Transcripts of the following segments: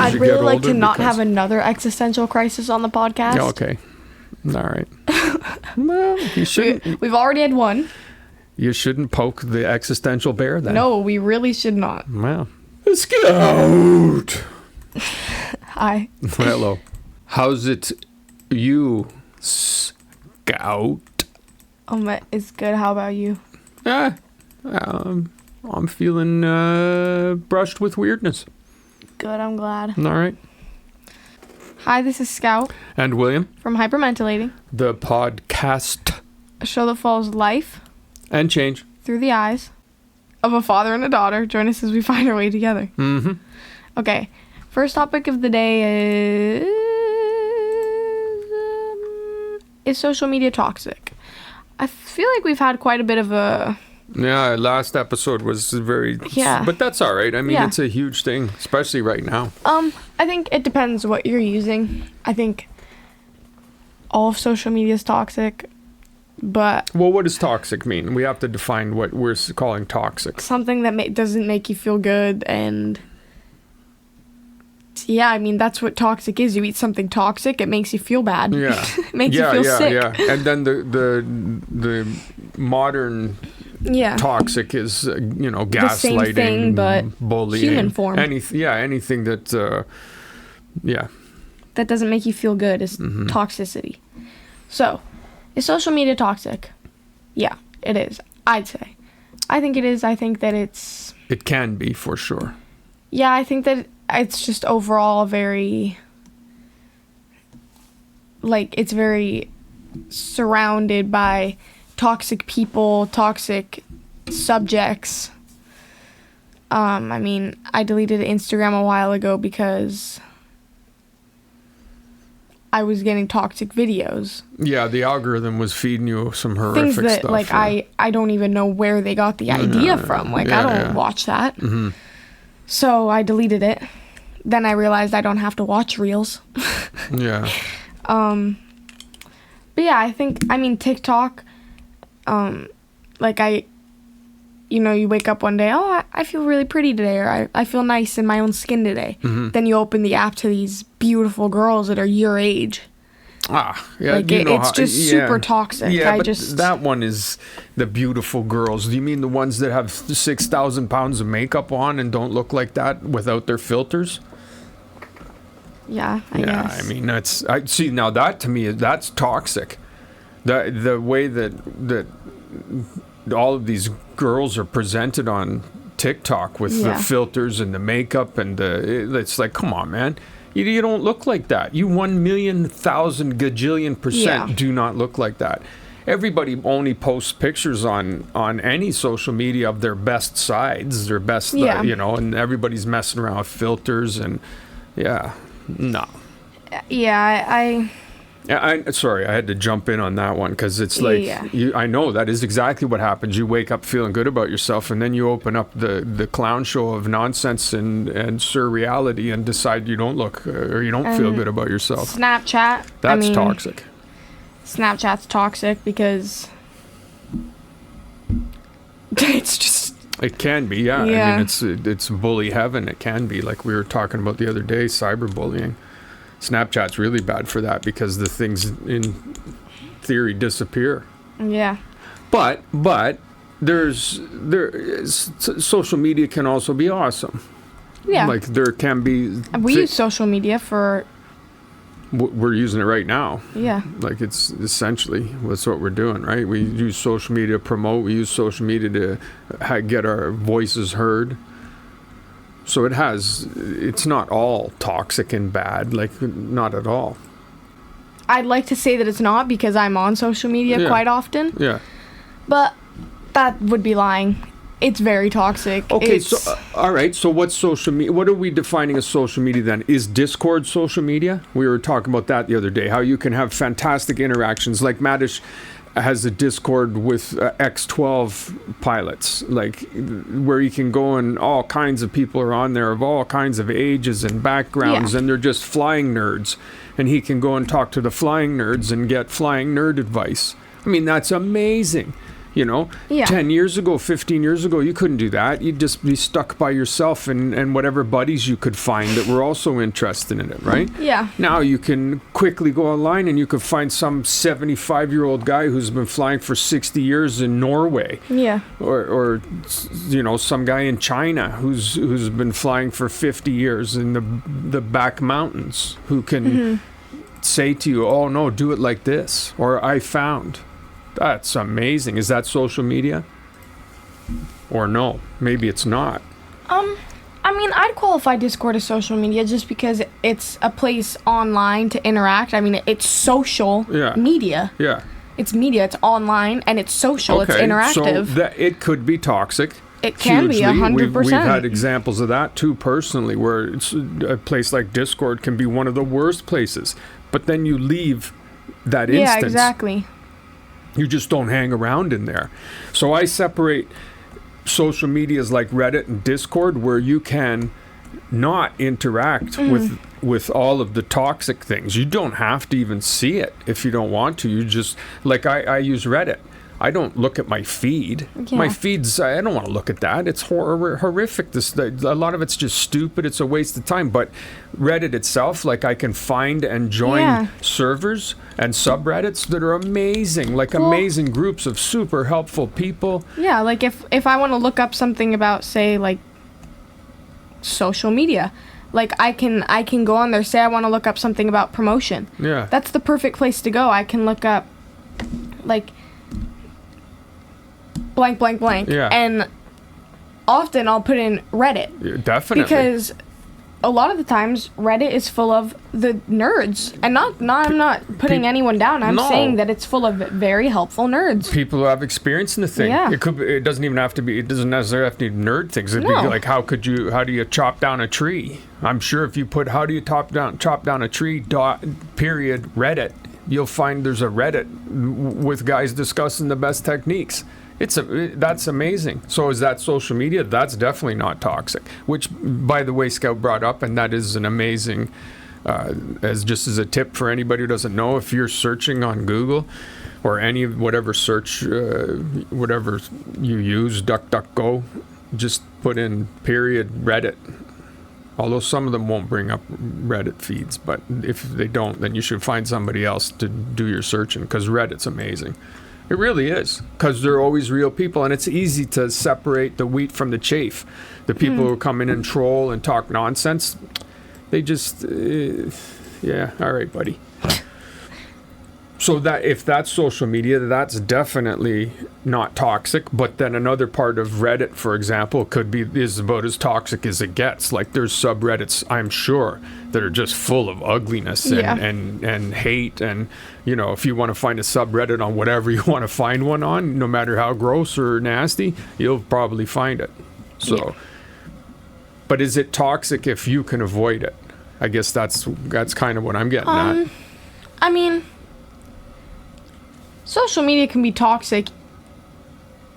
I'd you really get older. like to not have another existential crisis on the podcast. Yeah, okay. All right. Well, you shouldn't. We've already had one. You shouldn't poke the existential bear then. No, we really should not. Well. Scout! Hi. Hello. How's it, you, Scout? It's good. How about you? I'm feeling brushed with weirdness. Good, I'm glad. All right. Hi, this is Scout. And William. From Hypermentilating. The podcast. A show that follows life. And change. Through the eyes of a father and a daughter. Join us as we find our way together. Mm-hmm. Okay. First topic of the day is social media toxic? I feel like we've had quite a bit of a... Yeah, last episode was very... Yeah. But that's all right. I mean, Yeah. It's a huge thing, especially right now. I think it depends what you're using. I think all of social media is toxic, but... Well, what does toxic mean? We have to define what we're calling toxic. Something that doesn't make you feel good, and... Yeah, I mean, that's what toxic is. You eat something toxic, it makes you feel bad. Yeah. It makes you feel sick. Yeah. And then the modern toxic is, gaslighting, the same thing, but bullying. Human form. Anything that, that doesn't make you feel good is toxicity. So, is social media toxic? Yeah, it is. I'd say. I think it is. I think that it's... It can be, for sure. Yeah, I think that it's just overall very... it's very surrounded by toxic people, toxic subjects. I mean, I deleted Instagram a while ago because I was getting toxic videos. Yeah, the algorithm was feeding you some horrific things that, stuff. I don't even know where they got the idea from. I don't watch that. Mm-hmm. So I deleted it. Then I realized I don't have to watch Reels. Yeah. But yeah, TikTok, you wake up one day, I feel really pretty today, or I feel nice in my own skin today. Mm-hmm. Then you open the app to these beautiful girls that are your age. Yeah. It's just super toxic. Yeah, that one is the beautiful girls. Do you mean the ones that have 6,000 pounds of makeup on and don't look like that without their filters? Yeah, I guess. I mean, now that to me, that's toxic. The way that all of these girls are presented on TikTok with the filters and the makeup and it's like, come on, man. You don't look like that. You 1,000,000 gajillion % do not look like that. Everybody only posts pictures on any social media of their best sides, their best, and everybody's messing around with filters and, no. Yeah, Sorry, I had to jump in on that one because it's like, I know that is exactly what happens. You wake up feeling good about yourself and then you open up the clown show of nonsense and surreality and decide you don't look or you don't feel good about yourself. Snapchat. That's toxic. Snapchat's toxic because it's just... It can be, yeah. I mean, it's bully heaven. It can be, like we were talking about the other day, cyberbullying. Snapchat's really bad for that because the things in theory disappear. Yeah. But social media can also be awesome. Yeah. Like there can be. We use social media for. We're using it right now. Yeah. Like it's essentially that's what we're doing, right? We use social media to promote. We use social media to get our voices heard. So it's not all toxic and bad, like not at all. I'd like to say that it's not because I'm on social media quite often. Yeah. But that would be lying. It's very toxic. Okay, so all right. So what's social media? What are we defining as social media then? Is Discord social media? We were talking about that the other day. How you can have fantastic interactions, like Madish has a Discord with X-12 pilots, like where you can go and all kinds of people are on there of all kinds of ages and backgrounds, and they're just flying nerds, and he can go and talk to the flying nerds and get flying nerd advice. I mean, that's amazing. You know, Yeah. 10 years ago, 15 years ago, you couldn't do that. You'd just be stuck by yourself and whatever buddies you could find that were also interested in it, right? Yeah. Now you can quickly go online and you can find some 75-year-old guy who's been flying for 60 years in Norway. Yeah. Or you know, some guy in China who's been flying for 50 years in the back mountains who can say to you, oh no, do it like this, or I found. That's amazing. Is that social media? Or no? Maybe it's not. I mean, I'd qualify Discord as social media just because it's a place online to interact. I mean, it's social media. Yeah. It's media. It's online, and it's social. It's interactive. So it could be toxic. It can be 100%. We've had examples of that too personally, where it's a place like Discord can be one of the worst places. But then you leave that instance. Yeah, exactly. You just don't hang around in there. So I separate social medias like Reddit and Discord, where you can not interact with all of the toxic things. You don't have to even see it if you don't want to. You just, like I use Reddit. I don't look at my feed. Yeah. My feeds, I don't want to look at that. It's horrific. A lot of it's just stupid. It's a waste of time. But Reddit itself, like I can find and join servers and subreddits that are amazing, like amazing groups of super helpful people. Yeah, like if I want to look up something about, say, like social media, like I can go on there, say I want to look up something about promotion. Yeah. That's the perfect place to go. I can look up like blank blank blank. Yeah. And often I'll put in Reddit. Yeah, definitely. Because a lot of the times Reddit is full of the nerds. And I'm not putting anyone down. I'm saying that it's full of very helpful nerds. People who have experience in the thing. Yeah. It doesn't even have to be, it doesn't necessarily have to be nerd things. It'd be like, how do you chop down a tree? I'm sure if you put how do you chop down a tree period Reddit, you'll find there's a Reddit with guys discussing the best techniques. That's amazing. So is that social media? That's definitely not toxic. Which, by the way, Scout brought up, and that is an amazing, as a tip for anybody who doesn't know, if you're searching on Google or any whatever search, whatever you use, DuckDuckGo, just put in period Reddit. Although some of them won't bring up Reddit feeds, but if they don't, then you should find somebody else to do your searching, because Reddit's amazing. It really is, because they're always real people, and it's easy to separate the wheat from the chaff. The people who come in and troll and talk nonsense, they just, all right, buddy. So that if that's social media, that's definitely not toxic. But then another part of Reddit, for example, is about as toxic as it gets. Like there's subreddits, I'm sure, that are just full of ugliness and hate. And you know, if you want to find a subreddit on whatever you want to find one on, no matter how gross or nasty, you'll probably find it. So, but is it toxic if you can avoid it? I guess that's kind of what I'm getting at. I mean, social media can be toxic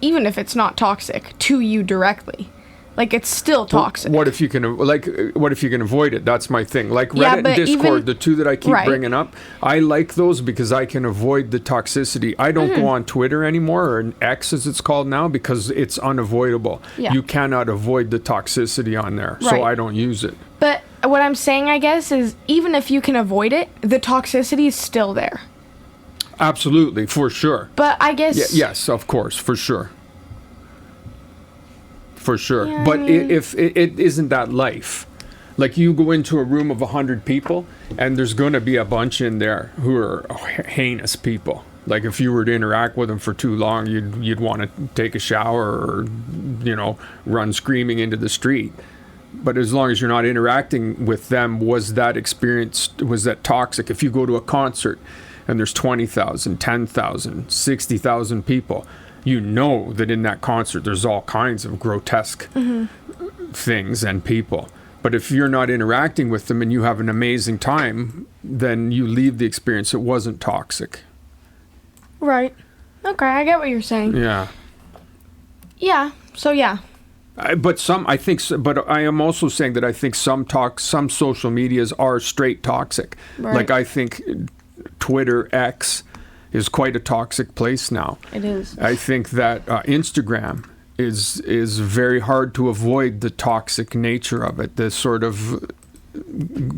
even if it's not toxic to you directly. Like, it's still toxic. What if you can avoid it? That's my thing. Like Reddit and Discord, the two that I keep bringing up, I like those because I can avoid the toxicity. I don't go on Twitter anymore, or X as it's called now, because it's unavoidable. Yeah. You cannot avoid the toxicity on there, so I don't use it. But what I'm saying, I guess, is even if you can avoid it, the toxicity is still there. Absolutely, for sure. But I guess... yes, of course, for sure. For sure. Yeah, but if it isn't that life. Like, you go into a room of 100 people, and there's going to be a bunch in there who are heinous people. Like, if you were to interact with them for too long, you'd want to take a shower or, run screaming into the street. But as long as you're not interacting with them, was that toxic? If you go to a concert and there's 20,000, 10,000, 60,000 people, you know that in that concert there's all kinds of grotesque things and people. But if you're not interacting with them and you have an amazing time, then you leave the experience. It wasn't toxic. Right. Okay, I get what you're saying. Yeah. Yeah. So yeah. But I am also saying that I think some social medias are straight toxic. Right. Like, I think Twitter, X, is quite a toxic place now. It is. I think that Instagram is very hard to avoid the toxic nature of it, the sort of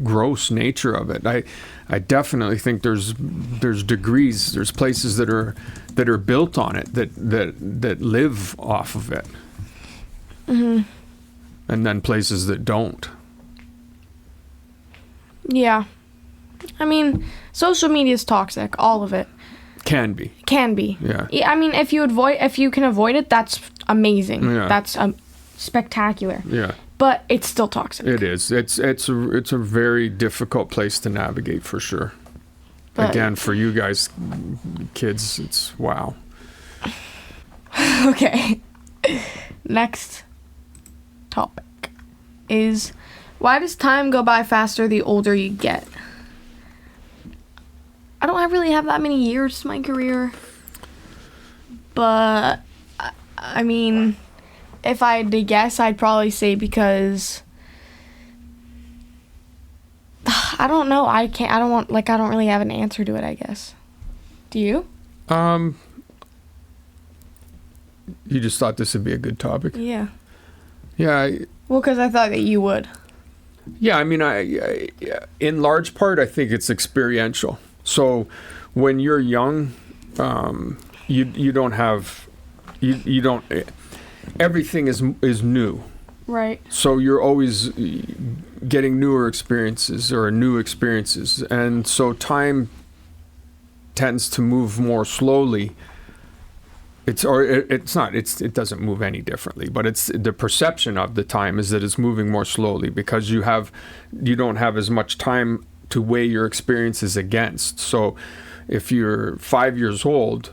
gross nature of it. I definitely think there's degrees, there's places that are built on it, that live off of it. Mm-hmm. And then places that don't. Yeah. I mean, social media is toxic, all of it. Can be. Yeah. I mean, if you can avoid it, that's amazing. Yeah. That's spectacular. Yeah. But it's still toxic. It is. It's a very difficult place to navigate for sure. But again, for you guys, kids, it's wow. Okay. Next topic is, why does time go by faster the older you get? I don't really have that many years to my career, but I mean, if I had to guess, I'd probably say because I don't know. I don't really have an answer to it, I guess. Do you? You just thought this would be a good topic? Yeah. Yeah. Well, because I thought that you would. Yeah, I mean, I in large part, I think it's experiential. So when you're young, you don't have, you don't, everything is new. Right. So you're always getting newer experiences or new experiences. And so time tends to move more slowly. It doesn't move any differently, but it's the perception of the time is that it's moving more slowly because you don't have as much time to weigh your experiences against. So if you're 5 years old,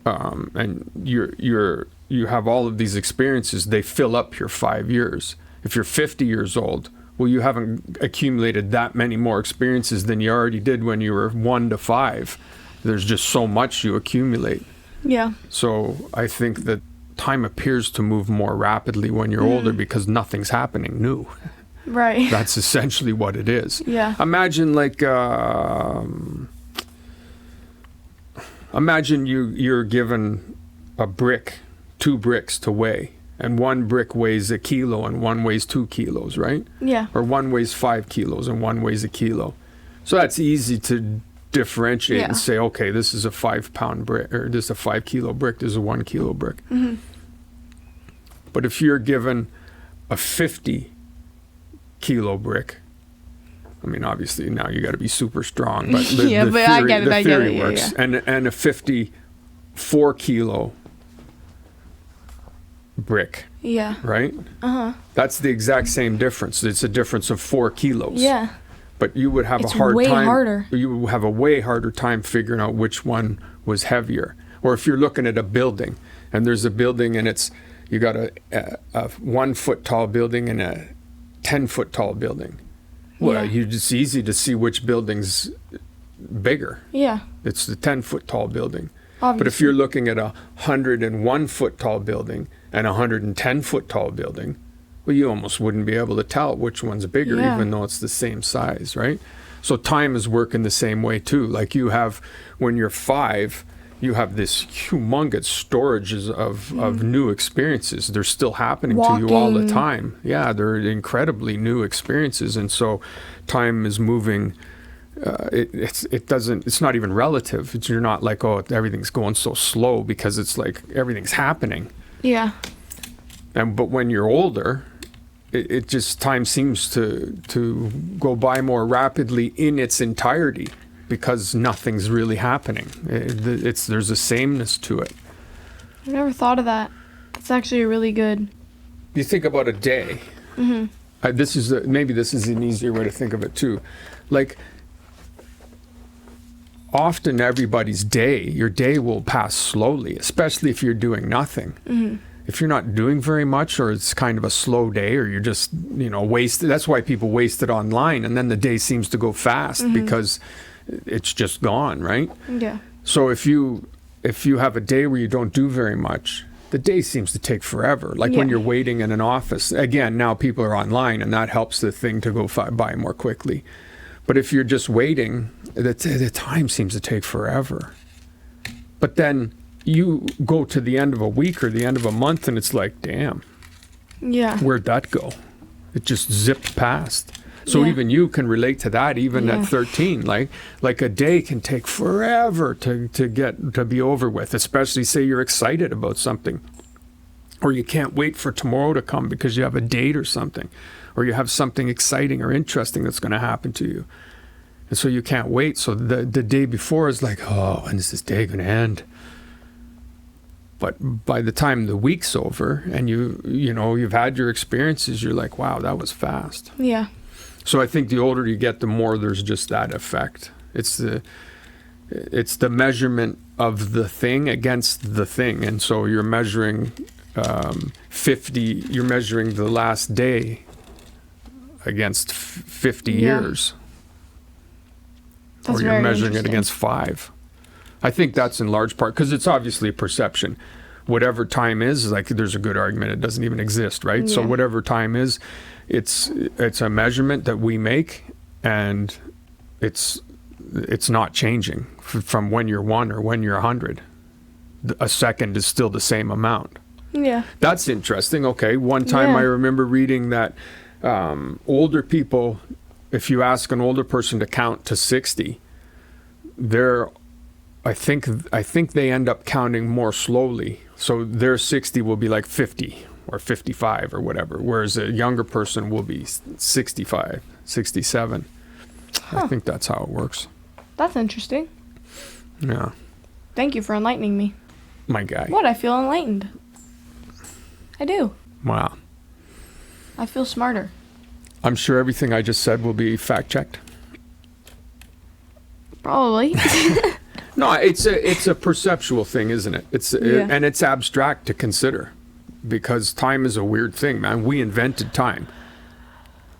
and you have all of these experiences, they fill up your 5 years. If you're 50 years old, well, you haven't accumulated that many more experiences than you already did when you were 1 to 5. There's just so much you accumulate. Yeah. So I think that time appears to move more rapidly when you're older because nothing's happening new. Right. That's essentially what it is. Yeah. Imagine imagine you're given a brick, 2 bricks to weigh, and 1 brick weighs 1 kilo and 1 weighs 2 kilos, right? Yeah. Or 1 weighs 5 kilos and 1 weighs 1 kilo. So that's easy to differentiate and say, okay, this is a 5-pound brick, or this is a 5 kilo brick, this is a 1 kilo brick. Mm-hmm. But if you're given a 50 kilo brick, I mean, obviously now you got to be super strong, but the theory works. Yeah. And a 54 kilo brick. Yeah. Right? Uh-huh. That's the exact same difference. It's a difference of 4 kilos. Yeah. But you would have a way harder time figuring out which one was heavier. Or if you're looking at a building, and there's a building and you got a 1 foot tall building and a 10 foot tall building. Well, it's easy to see which building's bigger. Yeah. It's the 10 foot tall building. Obviously. But if you're looking at a 101 foot tall building and a 110 foot tall building, well, you almost wouldn't be able to tell which one's bigger, even though it's the same size, right? So time is working the same way too. Like you have, when you're 5, you have this humongous storages of new experiences. They're still happening to you all the time. Yeah, they're incredibly new experiences. And so time is moving. It's not even relative. You're not like, oh, everything's going so slow, because it's like everything's happening. Yeah. But when you're older, it just, time seems to go by more rapidly in its entirety, because nothing's really happening. There's a sameness to it. I've never thought of that. It's actually really good. You think about a day. Mm-hmm. Maybe this is an easier way to think of it too. Like, often everybody's your day will pass slowly, especially if you're doing nothing. Mm-hmm. If you're not doing very much, or it's kind of a slow day, or you're just, wasted. That's why people waste it online, and then the day seems to go fast because it's just gone, right? Yeah. So if you have a day where you don't do very much, the day seems to take forever. Like when you're waiting in an office. Again, now people are online, and that helps the thing to go by more quickly. But if you're just waiting, the time seems to take forever. But then you go to the end of a week or the end of a month and it's like, damn, Yeah. where'd that go? It just zipped past. So Yeah. even you can relate to that, even Yeah. at 13. Like a day can take forever to be over with, especially say you're excited about something. Or you can't wait for tomorrow to come because you have a date or something. Or you have something exciting or interesting that's going to happen to you. And so you can't wait. So the day before is like, oh, when is this day going to end? But by the time the week's over and you've had your experiences, you're like, wow, that was fast. Yeah. So I think the older you get, the more there's just that effect. It's the measurement of the thing against the thing. And so you're measuring 50, you're measuring the last day against 50 years. That's or you're very measuring it interesting. against 5. I think that's in large part because it's obviously a perception. Whatever time is like there's a good argument it doesn't even exist, right? So Yeah. whatever time is, it's a measurement that we make, and it's not changing from when you're 1 or when you're 100. A second is still the same amount. Yeah. That's interesting. Okay, one time Yeah. I remember reading that older people, if you ask an older person to count to 60, I think they end up counting more slowly. So their 60 will be like 50 or 55 or whatever, whereas a younger person will be 65, 67. I think that's how it works. That's interesting. Yeah. Thank you for enlightening me. My guy. What? I feel enlightened. I do. Wow. I feel smarter. I'm sure everything I just said will be fact checked. Probably. No, it's a perceptual thing, isn't it? And it's abstract to consider, because time is a weird thing, man. We invented time.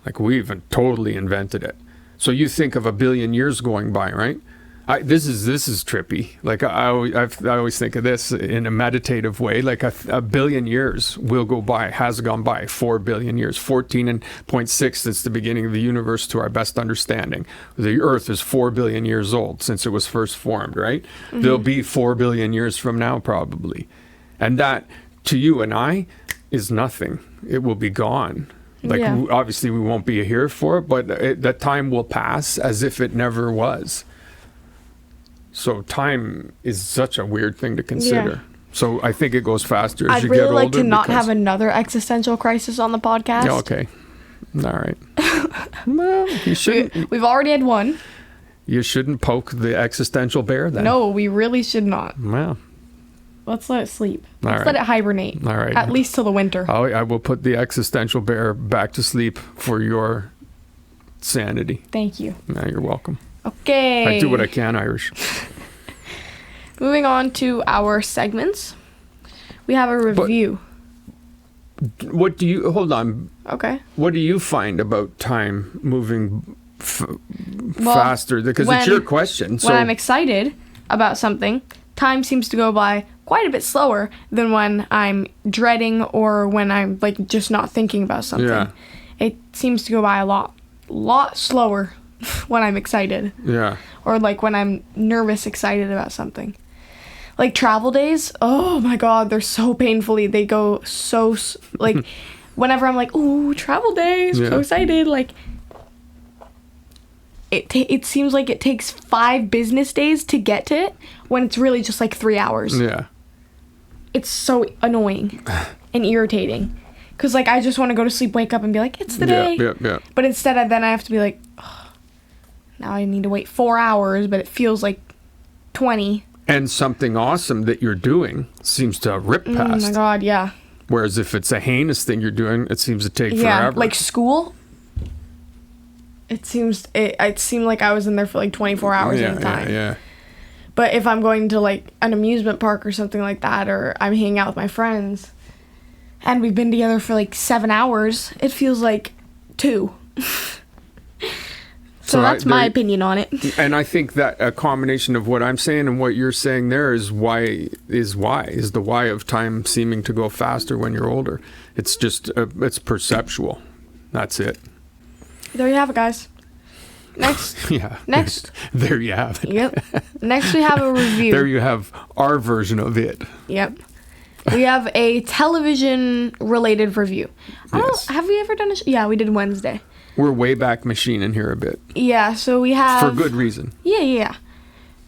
Like we even totally invented it. So you think of 1 billion years going by, right? This is trippy. Like I always think of this in a meditative way. Like a billion years will go by, has gone by. 4 billion years, 14.6 since the beginning of the universe to our best understanding. The Earth is 4 billion years old since it was first formed, right? Mm-hmm. There'll be 4 billion years from now probably, and that to you and I is nothing. It will be gone. Like obviously we won't be here for it, but that time will pass as if it never was. So time is such a weird thing to consider. Yeah. So I think it goes faster as you get older. I'd really like to not have another existential crisis on the podcast. Yeah, okay. All right. Well, you shouldn't. We've already had one. You shouldn't poke the existential bear then. No, we really should not. Well. Let's let it sleep. Let's let it hibernate. All right. At least till the winter. I will put the existential bear back to sleep for your sanity. Thank you. Yeah, you're welcome. Okay. I do what I can, Irish. Moving on to our segments. We have a review. What do you... Hold on. Okay. What do you find about time moving faster? Because it's your question. So when I'm excited about something, time seems to go by quite a bit slower than when I'm dreading or when I'm like just not thinking about something. Yeah. It seems to go by a lot slower when I'm excited. Yeah. Or like when I'm nervous, excited about something. Like travel days, oh my God, they're so painfully, they go so, like, whenever I'm like, ooh, travel days, so excited, like, it seems like it takes 5 business days to get to it, when it's really just like 3 hours. Yeah. It's so annoying and irritating. Because, like, I just want to go to sleep, wake up, and be like, it's the day. Yeah. But instead, then I have to be like, oh, now I need to wait 4 hours, but it feels like 20. And something awesome that you're doing seems to rip past. Oh my God, yeah. Whereas if it's a heinous thing you're doing, it seems to take forever. Yeah, like school. It seemed like I was in there for like 24 hours at a time. Yeah. But if I'm going to like an amusement park or something like that, or I'm hanging out with my friends, and we've been together for like 7 hours, it feels like 2. So that's my opinion on it. And I think that a combination of what I'm saying and what you're saying there is the why of time seeming to go faster when you're older. It's just, it's perceptual. That's it. There you have it, guys. Next. Yeah. Next. There you have it. Yep. Next we have a review. There you have our version of it. Yep. We have a television-related review. Yes. Have we ever done a Yeah, we did Wednesday. We're way back machine in here a bit. Yeah, so we have... For good reason. Yeah.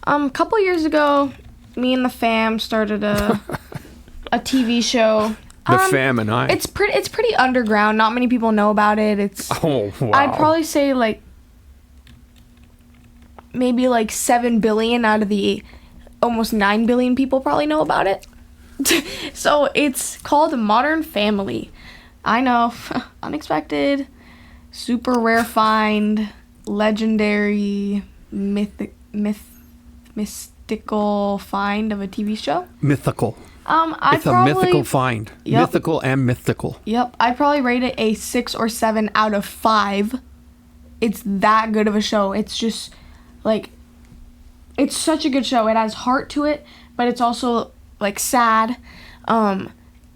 A couple years ago, me and the fam started a TV show. The fam and I. It's pretty underground. Not many people know about it. Oh, wow. I'd probably say, like, maybe, like, 7 billion out of the almost 9 billion people probably know about it. So it's called Modern Family. I know. Unexpected. Super rare find. Legendary. Mystical find of a TV show. Mythical. It's a mythical find. Yep. Mythical and mythical. Yep. I'd probably rate it a 6 or 7 out of 5. It's that good of a show. It's just, like, it's such a good show. It has heart to it, but it's also, like, sad.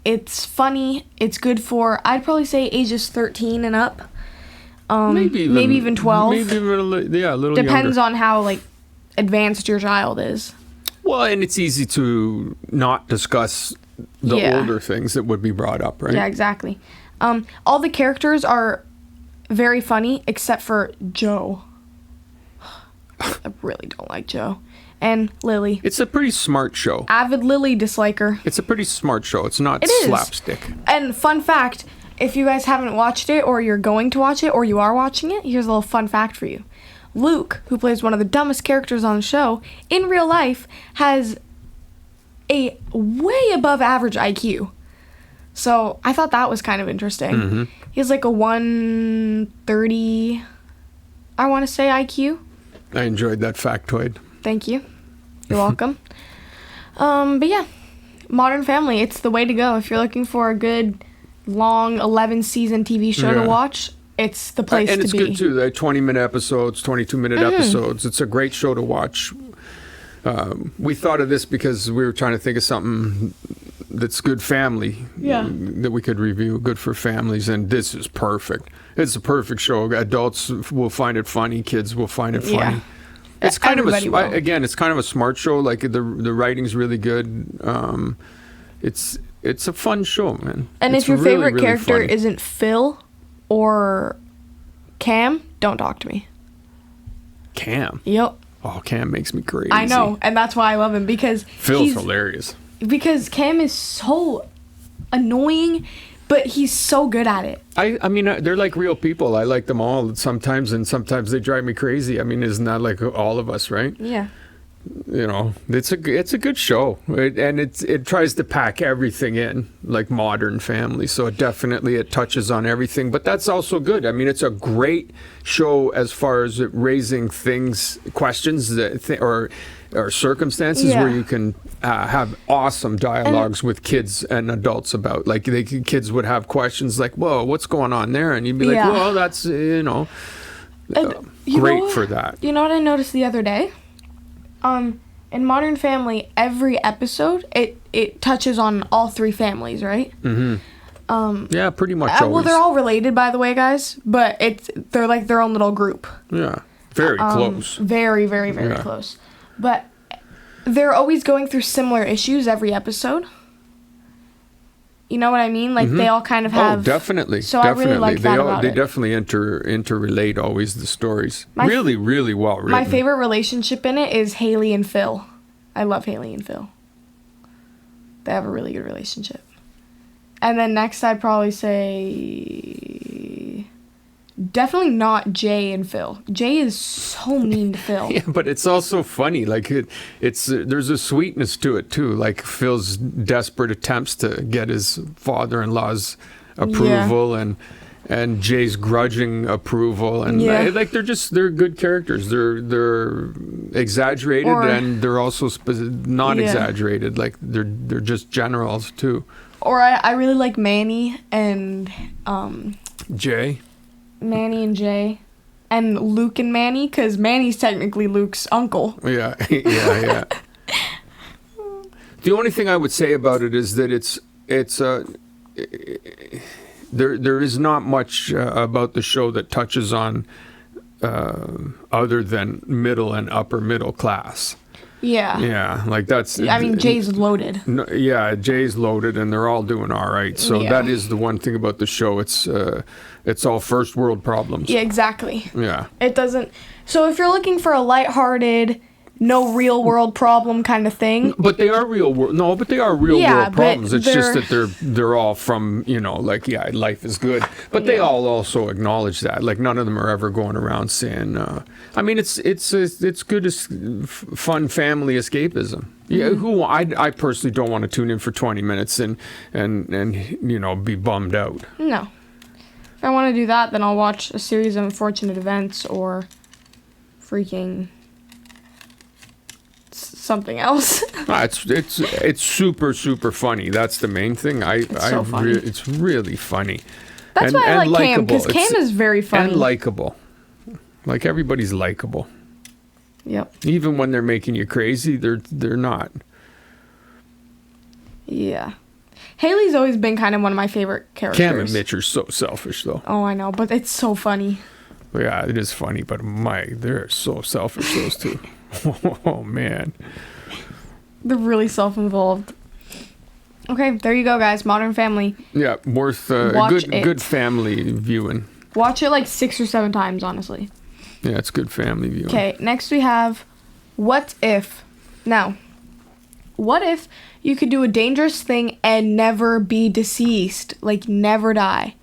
It's funny. It's good for, I'd probably say, ages 13 and up. Maybe even 12. Maybe even a little Depends younger. on how, like, advanced your child is. Well, and it's easy to not discuss the older things that would be brought up, right? Yeah, exactly. All the characters are very funny, except for Joe. I really don't like Joe. And Lily. It's a pretty smart show. Avid Lily disliker. It's a pretty smart show. It's not slapstick. And fun fact, if you guys haven't watched it, or you're going to watch it, or you are watching it, here's a little fun fact for you. Luke, who plays one of the dumbest characters on the show, in real life has a way above average IQ. So I thought that was kind of interesting. Mm-hmm. He has like a 130, I want to say, IQ. I enjoyed that factoid. Thank you. You're welcome. But yeah, Modern Family, it's the way to go. If you're looking for a good, long, 11-season TV show to watch, it's the place to be. And it's good, too. They're 20-minute episodes, 22-minute episodes. It's a great show to watch. We thought of this because we were trying to think of something that's good family that we could review, good for families, and this is perfect. It's a perfect show. Adults will find it funny. Kids will find it funny. Yeah. It's kind Everybody of will. again, it's kind of a smart show. Like the writing's really good. It's a fun show, man. And it's if your really, favorite really character funny. isn't Phil or Cam, don't talk to me. Cam. Yep. Oh, Cam makes me crazy. I know, and that's why I love him, because Phil's hilarious. Because Cam is so annoying, but he's so good at it. I mean, they're like real people. I like them all sometimes, and sometimes they drive me crazy. I mean, isn't that like all of us, right? Yeah. You know, it's a good show, and it tries to pack everything in, like Modern Family. So it touches on everything, but that's also good. I mean, it's a great show as far as raising questions or circumstances where you can have awesome dialogues with kids and adults about. Like kids would have questions like, "Whoa, what's going on there?" And you'd be like, "Well, that's great for that." You know what I noticed the other day? In Modern Family, every episode it touches on all 3 families, right? Mm-hmm. Yeah, pretty much. Always. Well, they're all related, by the way, guys. But they're like their own little group. Yeah, very close. Very, very, very close. But they're always going through similar issues every episode. You know what I mean? Like they all kind of have. Oh, definitely. So I really like that about They it. definitely interrelate always the stories. Really, really well written. My favorite relationship in it is Haley and Phil. I love Haley and Phil. They have a really good relationship. And then next, I'd probably say definitely not Jay and Phil. Jay is so mean to Phil. Yeah, but it's also funny. Like it's there's a sweetness to it too. Like Phil's desperate attempts to get his father-in-law's approval and Jay's grudging approval, and like they're good characters. They're exaggerated and they're also not exaggerated. Like they're just generals too. Or I really like Manny and Jay. Manny and Jay. And Luke and Manny, because Manny's technically Luke's uncle. Yeah. The only thing I would say about it is that there is not much about the show that touches on other than middle and upper middle class. Yeah. Yeah, like that's... I mean, Jay's loaded. No, yeah, Jay's loaded, and they're all doing all right. So that is the one thing about the show. It's all first world problems. Yeah, exactly. Yeah. It doesn't... So if you're looking for a lighthearted, no real world problem kind of thing... But they are real world... No, but they are real world problems. It's just that they're all from, like, life is good. But they all also acknowledge that. Like, none of them are ever going around saying... I mean, it's good as fun family escapism. Yeah, I personally don't want to tune in for 20 minutes and be bummed out. No. If I want to do that, then I'll watch a series of unfortunate events or freaking something else. It's super, super funny. That's the main thing. It's so funny. It's really funny. That's why I like Cam, because Cam is very funny. And likable. Like, everybody's likable. Yep. Even when they're making you crazy, they're not. Yeah. Haley's always been kind of one of my favorite characters. Cam and Mitch are so selfish, though. Oh, I know, but it's so funny. Yeah, it is funny, but they're so selfish, those two. Oh, man. They're really self-involved. Okay, there you go, guys. Modern Family. Yeah, worth good family viewing. Watch it like 6 or 7 times, honestly. Yeah, it's good family viewing. Okay, next we have What If. Now, what if you could do a dangerous thing and never be deceased? Like, never die.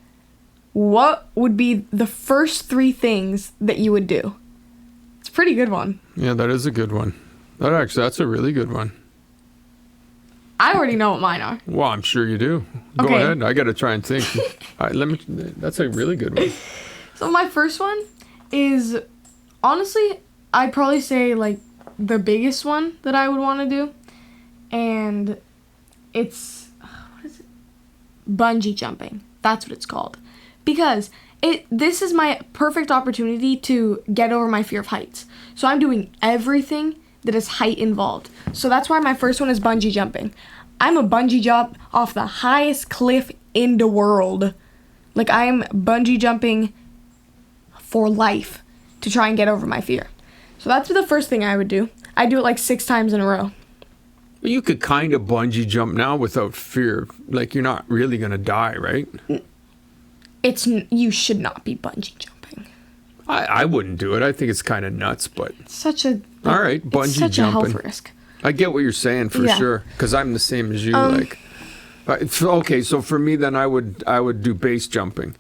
What would be the first 3 things that you would do? It's a pretty good one. Yeah, that is a good one. That's a really good one. I already know what mine are. Well, I'm sure you do. Go ahead. I got to try and think. That's a really good one. So my first one is, honestly, I'd probably say, like, the biggest one that I would want to do. And it's, what is it? Bungee jumping. That's what it's called. Because this is my perfect opportunity to get over my fear of heights. So I'm doing everything that is height involved. So that's why my first one is bungee jumping. I'm a bungee jump off the highest cliff in the world. Like, I'm bungee jumping for life to try and get over my fear. So that's the first thing I would do. I do it like 6 times in a row. You could kind of bungee jump now without fear. Like, you're not really going to die, right? You should not be bungee jumping. I wouldn't do it. I think it's kind of nuts, but... All right, bungee it's such jumping. A health risk. I get what you're saying for sure, because I'm the same as you. Okay, so for me, then I would do base jumping.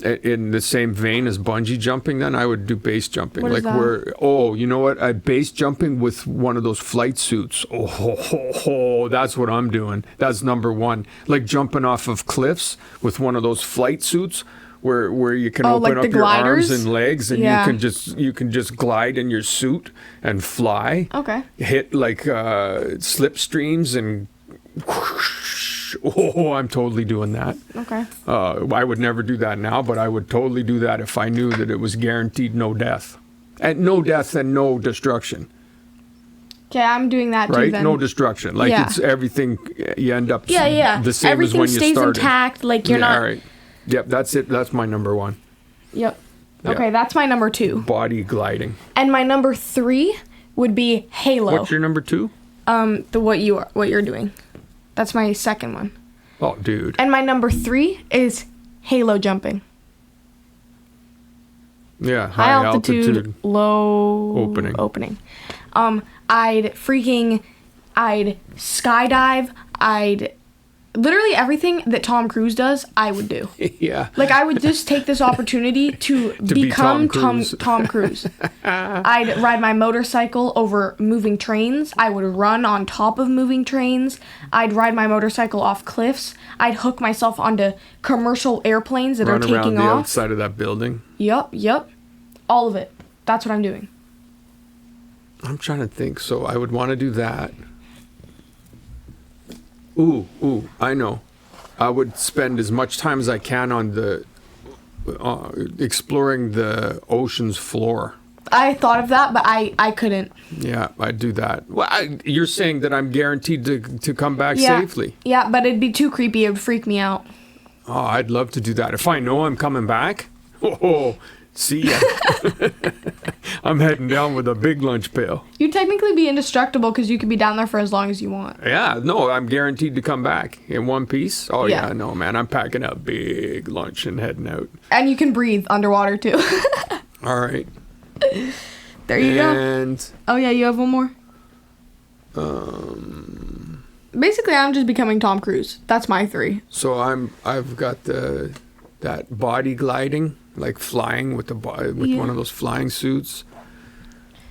In the same vein as bungee jumping, then I would do base jumping. What is that? You know what? Base jumping with one of those flight suits. That's what I'm doing. That's number one. Like jumping off of cliffs with one of those flight suits. Where you can open up your arms and legs, and you can just glide in your suit and fly. Okay. Hit like slipstreams and I'm totally doing that. Okay. I would never do that now, but I would totally do that if I knew that it was guaranteed no death, and no destruction. Okay, I'm doing that too. Right? Then. No destruction. Like it's everything. You end up the same everything as when you started. Everything stays intact. Like you're not. All right. Yep, that's it. That's my number 1. Yep. Okay, that's my number 2. Body gliding. And my number 3 would be Halo. What's your number 2? What you're doing. That's my second one. Oh, dude. And my number 3 is Halo jumping. Yeah, high altitude, low opening. I'd skydive. Literally everything that Tom Cruise does, I would do. Yeah. Like, I would just take this opportunity to become Tom Cruise. I'd ride my motorcycle over moving trains. I would run on top of moving trains. I'd ride my motorcycle off cliffs. I'd hook myself onto commercial airplanes that are taking off. Run around the outside of that building. Yep. All of it. That's what I'm doing. I'm trying to think. So I would want to do that. Ooh, I know. I would spend as much time as I can on the exploring the ocean's floor. I thought of that, but I couldn't. Yeah, I'd do that. Well, you're saying that I'm guaranteed to come back safely. Yeah, but it'd be too creepy. It would freak me out. Oh, I'd love to do that. If I know I'm coming back, See ya. I'm heading down with a big lunch pail. You'd technically be indestructible because you could be down there for as long as you want. Yeah, no, I'm guaranteed to come back in one piece. Oh, yeah, no, man. I'm packing a big lunch and heading out. And you can breathe underwater, too. All right. There you go. And... Oh, yeah, you have one more? Basically, I'm just becoming Tom Cruise. That's my 3. So I've got that body gliding, like flying with one of those flying suits.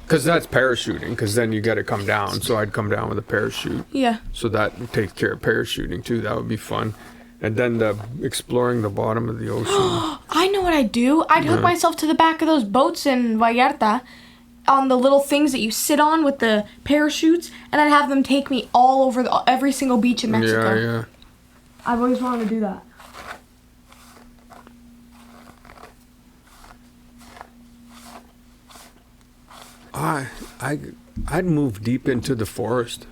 Because that's parachuting, because then you got to come down. So I'd come down with a parachute. Yeah. So that takes care of parachuting too. That would be fun. And then exploring the bottom of the ocean. I know what I'd do. I'd hook myself to the back of those boats in Vallarta on the little things that you sit on with the parachutes, and I'd have them take me all over every single beach in Mexico. Yeah. I've always wanted to do that. I'd move deep into the forest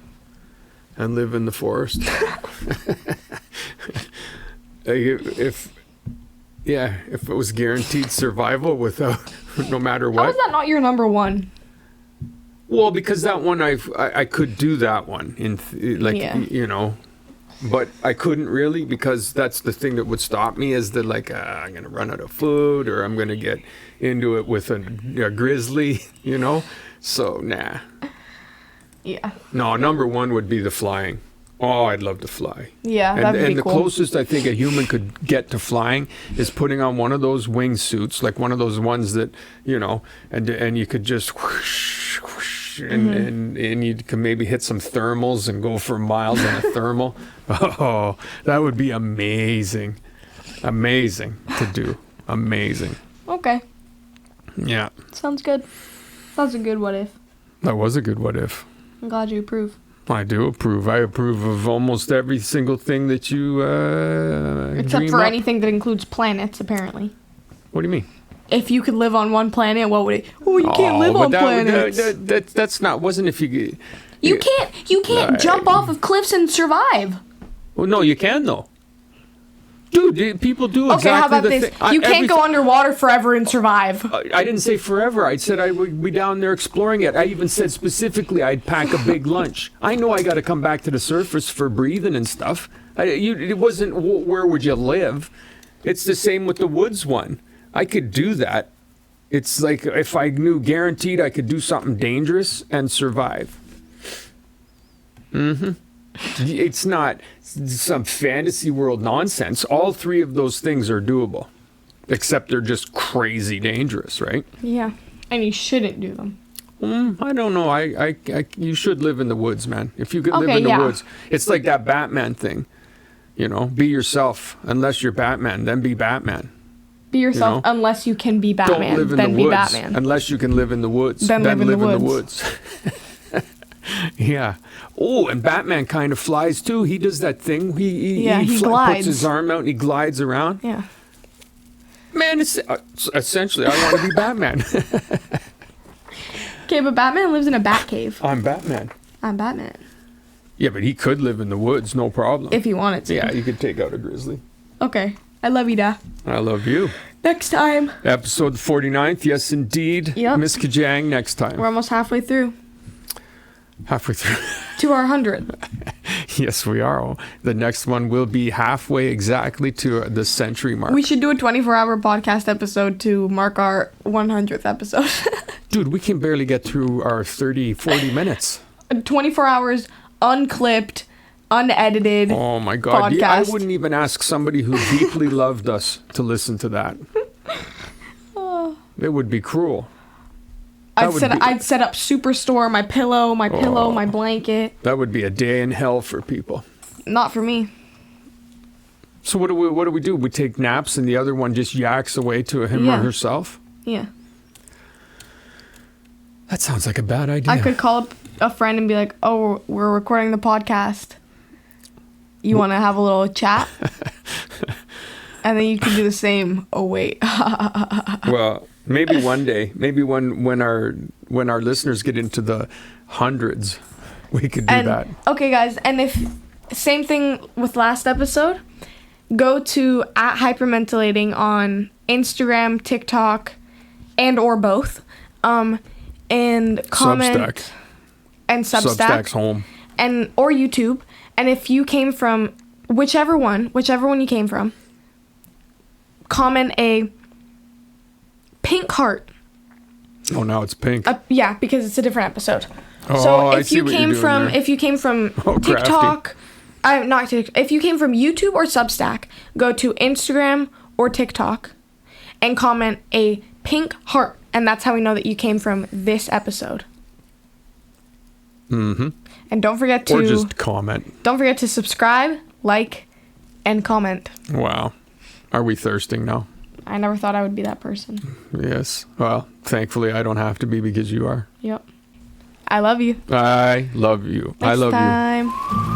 and live in the forest. If it was guaranteed survival without no matter what. How is that not your number 1? Well, because that one I could do that one you know, but I couldn't really, because that's the thing that would stop me is that I'm gonna run out of food, or I'm gonna get into it with a grizzly, you know. So nah. Yeah. No, number 1 would be the flying. Oh, I'd love to fly. Yeah, that'd be cool. And the closest I think a human could get to flying is putting on one of those wingsuits, like one of those ones that, you know, and you could just whoosh, whoosh, and you can maybe hit some thermals and go for miles on a thermal. Oh, that would be amazing. Amazing to do. Amazing. Okay. Yeah. Sounds good. That's a good what if. That was a good what if. I'm glad you approve. I do approve. I approve of almost every single thing that you except for anything that includes planets, apparently. What do you mean? If you could live on one planet, what would it? Oh, you can't live on planets. That's not. Wasn't if you. You can't jump off of cliffs and survive. Well, no, you can though. Dude, people do exactly how about the this? thing. You can't go underwater forever and survive. I didn't say forever. I said I would be down there exploring it. I even said specifically I'd pack a big lunch. I know I got to come back to the surface for breathing and stuff. It wasn't where would you live. It's the same with the woods one. I could do that. It's like if I knew guaranteed I could do something dangerous and survive. Mm-hmm. It's not some fantasy world nonsense. All 3 of those things are doable, except they're just crazy dangerous, right? Yeah, and you shouldn't do them. I don't know. You should live in the woods, man. If you could live in the woods, it's like that Batman thing. You know, be yourself. Unless you're Batman, then be Batman. Be yourself unless you can be Batman. Don't live in then the be woods. Batman. Unless you can live in the woods. Then live in the woods. Yeah. Oh, and Batman kind of flies too. He does that thing. He glides. Puts his arm out and he glides around. Yeah. Man, it's essentially I want to be Batman. Okay, but Batman lives in a bat cave. I'm Batman. Yeah, but he could live in the woods, no problem. If he wanted to. Yeah, you could take out a grizzly. Okay. I love you, Da. I love you. Next time. Episode 49th, yes indeed. Yep. Miss Kajang next time. We're almost halfway through. Halfway through. To our 100. Yes, we are. The next one will be halfway exactly to the century mark. We should do a 24-hour podcast episode to mark our 100th episode. Dude, we can barely get through our 40 minutes. 24 hours, unclipped, unedited. Oh my God. Podcast. I wouldn't even ask somebody who deeply loved us to listen to that. It would be cruel. I'd set up Superstore, my pillow, my blanket. That would be a day in hell for people. Not for me. So what do we do? We take naps and the other one just yaks away to him or herself? Yeah. That sounds like a bad idea. I could call up a friend and be like, "Oh, we're recording the podcast. You want to have a little chat?" And then you can do the same. Oh wait. Well, maybe one day, maybe when our listeners get into the hundreds, we could do that. Okay, guys, and if same thing with last episode, go to @Hypermentilating on Instagram, TikTok, and or both. And comment. Substack. And Substack. Substack's home. And or YouTube. And if you came from whichever one you came from, comment a pink heart. Oh, now it's pink. Yeah, because it's a different episode. Oh, so I see what you're doing there. If you came from Oh, TikTok, not TikTok. If you came from YouTube or Substack, go to Instagram or TikTok and comment a pink heart, and that's how we know that you came from this episode. Mm-hmm. And don't forget to... Or just comment. Don't forget to subscribe, like, and comment. Wow. Are we thirsting now? I never thought I would be that person. Yes. Well, thankfully I don't have to be because you are. Yep. I love you. I love you. Next I love time. you.